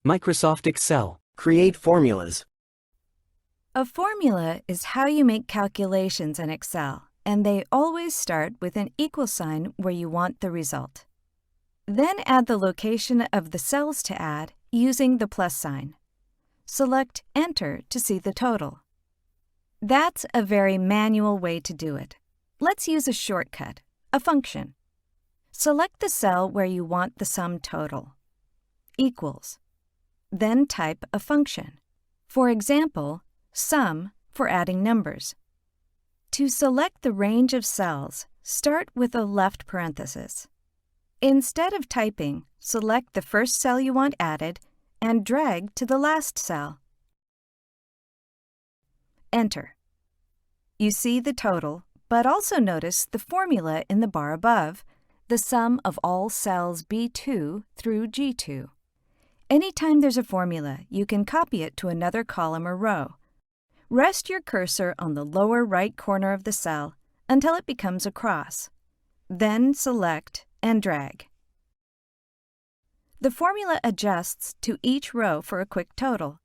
Microsoft Excel. Create formulas. A formula is how you make calculations in Excel, and they always start with an equal sign where you want the result. Then add the location of the cells to add using the plus sign. Select Enter to see the total. That's a very manual way to do it. Let's use a shortcut, a function. Select the cell where you want the sum total. Equals. Then type a function. For example, sum for adding numbers. To select the range of cells, start with a left parenthesis. Instead of typing, select the first cell you want added and drag to the last cell. Enter. You see the total, but also notice the formula in the bar above, the sum of all cells B2 through G2. Anytime there's a formula, you can copy it to another column or row. Rest your cursor on the lower right corner of the cell until it becomes a cross. Then select and drag. The formula adjusts to each row for a quick total.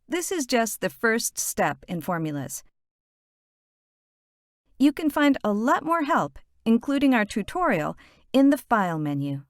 This is just the first step in formulas. You can find a lot more help, including our tutorial, in the File menu.